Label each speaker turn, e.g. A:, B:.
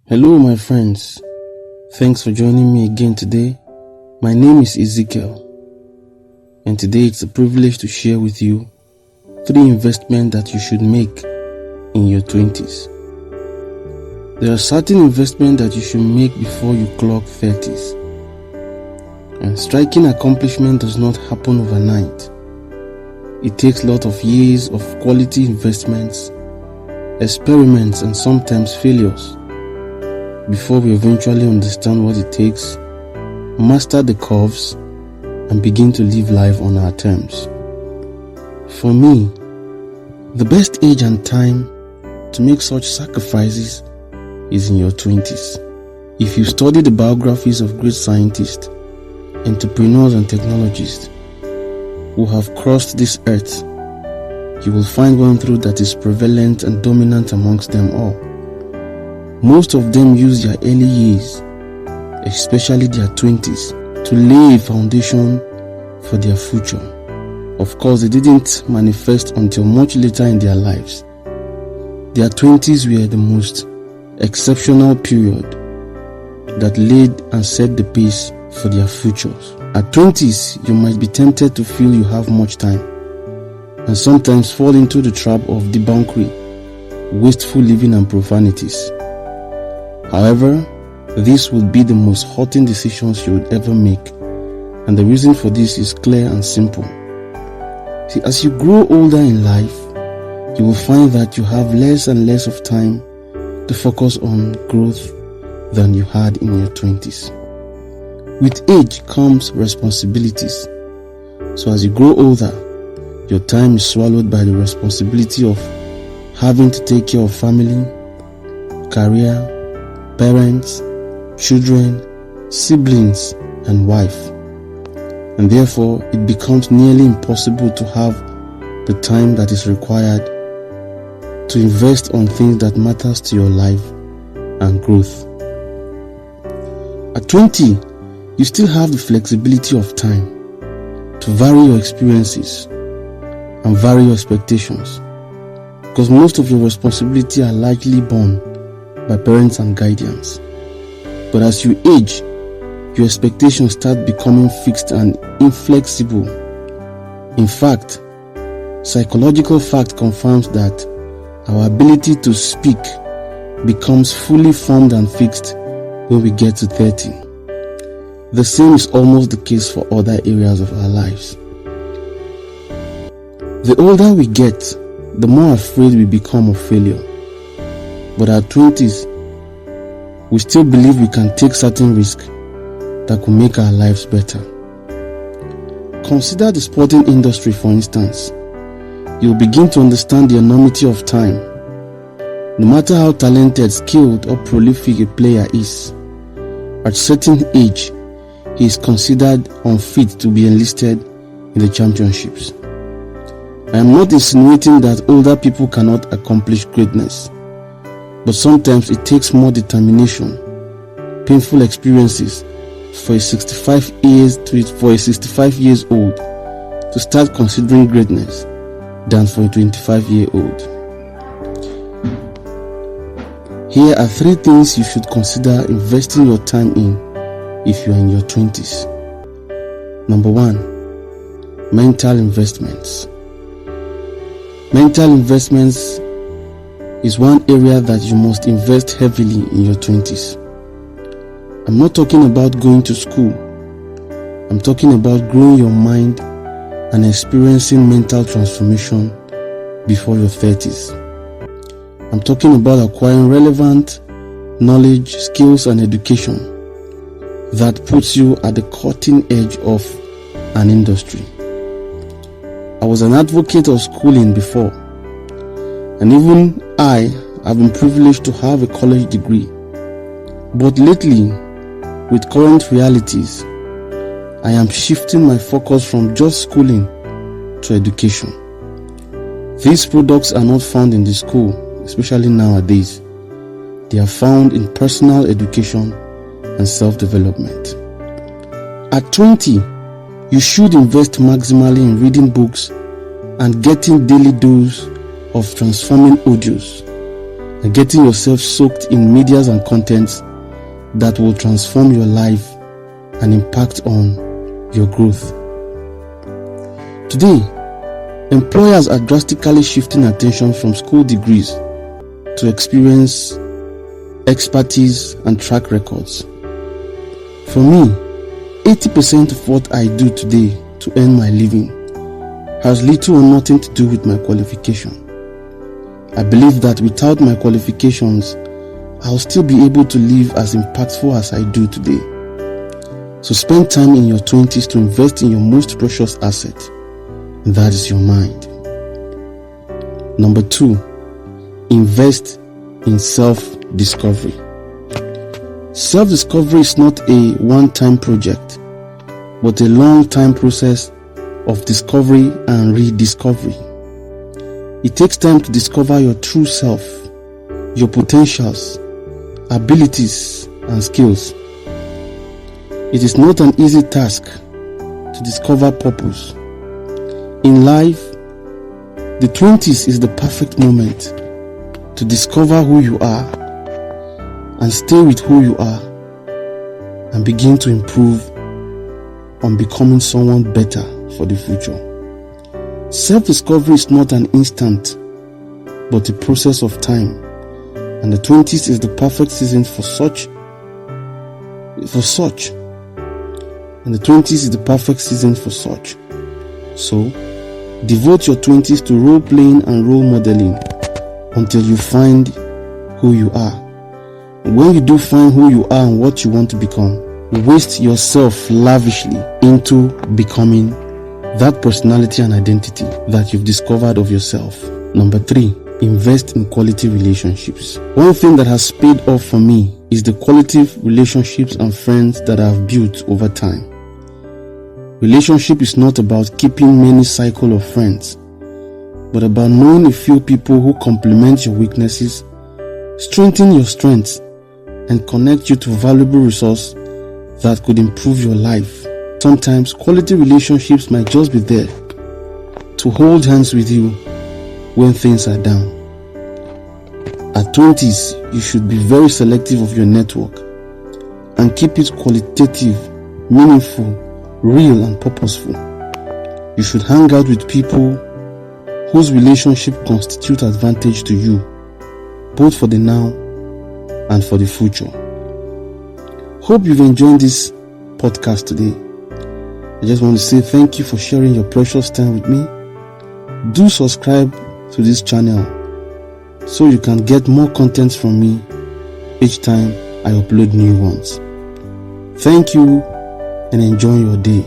A: Hello my friends, thanks for joining me again today. My name is Ezekiel, and today it's a privilege to share with you 3 investments that you should make in your 20s. There are certain investments that you should make before you clock 30s. And striking accomplishment does not happen overnight. It takes a lot of years of quality investments, experiments, and sometimes failures before we eventually understand what it takes, master the curves, and begin to live life on our terms. For me, the best age and time to make such sacrifices is in your 20s. If you study the biographies of great scientists, entrepreneurs, and technologists who have crossed this earth, you will find one truth that is prevalent and dominant amongst them all. Most of them use their early years, especially their 20s, to lay a foundation for their future. Of course, they didn't manifest until much later in their lives. Their 20s were the most exceptional period that laid and set the pace for their futures. At 20s, you might be tempted to feel you have much time, and sometimes fall into the trap of debauchery, wasteful living, and profanities. However, this would be the most hurting decisions you would ever make, and the reason for this is clear and simple. See, as you grow older in life, you will find that you have less and less of time to focus on growth than you had in your 20s. With age comes responsibilities. So as you grow older, your time is swallowed by the responsibility of having to take care of family, career, parents, children, siblings, and wife. And therefore, it becomes nearly impossible to have the time that is required to invest on things that matters to your life and growth. At 20, you still have the flexibility of time to vary your experiences and vary your expectations, because most of your responsibility are largely borne by parents and guardians. But as you age, your expectations start becoming fixed and inflexible. In fact, psychological fact confirms that our ability to speak becomes fully formed and fixed when we get to 30. The same is almost the case for other areas of our lives. The older we get, the more afraid we become of failure. But at 20s, we still believe we can take certain risks that could make our lives better. Consider the sporting industry, for instance. You'll begin to understand the enormity of time. No matter how talented, skilled, or prolific a player is, at a certain age, he is considered unfit to be enlisted in the championships. I am not insinuating that older people cannot accomplish greatness, but sometimes it takes more determination, painful experiences for a 65 years old to start considering greatness than for a 25-year-old. Here are 3 things you should consider investing your time in if you are in your 20s. Number 1, mental investments. Mental investments is one area that you must invest heavily in your 20s. I'm not talking about going to school. I'm talking about growing your mind and experiencing mental transformation before your 30s. I'm talking about acquiring relevant knowledge, skills, and education that puts you at the cutting edge of an industry. I was an advocate of schooling before, and even I have been privileged to have a college degree. But lately, with current realities, I am shifting my focus from just schooling to education. These products are not found in the school, especially nowadays. They are found in personal education and self-development. At 20, you should invest maximally in reading books and getting daily dose of transforming audios and getting yourself soaked in medias and contents that will transform your life and impact on your growth. Today, employers are drastically shifting attention from school degrees to experience, expertise, and track records. For me, 80% of what I do today to earn my living has little or nothing to do with my qualification. I believe that without my qualifications, I'll still be able to live as impactful as I do today. So spend time in your 20s to invest in your most precious asset, and that is your mind. Number 2, invest in self-discovery. Self-discovery is not a one-time project, but a long-time process of discovery and rediscovery. It takes time to discover your true self, your potentials, abilities, and skills. It is not an easy task to discover purpose. In life, the 20s is the perfect moment to discover who you are and stay with who you are and begin to improve on becoming someone better for the future. Self-discovery is not an instant, but a process of time, and the 20s is the perfect season for such. And the 20s is the perfect season for such. So, devote your 20s to role playing and role modeling until you find who you are. When you do find who you are and what you want to become, waste yourself lavishly into becoming that personality and identity that you've discovered of yourself. Number 3, invest in quality relationships. One thing that has paid off for me is the quality relationships and friends that I've built over time. Relationship is not about keeping many cycle of friends, but about knowing a few people who complement your weaknesses, strengthen your strengths, and connect you to valuable resource that could improve your life. Sometimes quality relationships might just be there to hold hands with you when things are down. At 20s, you should be very selective of your network and keep it qualitative, meaningful, real, and purposeful. You should hang out with people whose relationship constitute advantage to you, both for the now and for the future. Hope you've enjoyed this podcast today. I just want to say thank you for sharing your precious time with me. Do subscribe to this channel so you can get more content from me each time I upload new ones. Thank you and enjoy your day.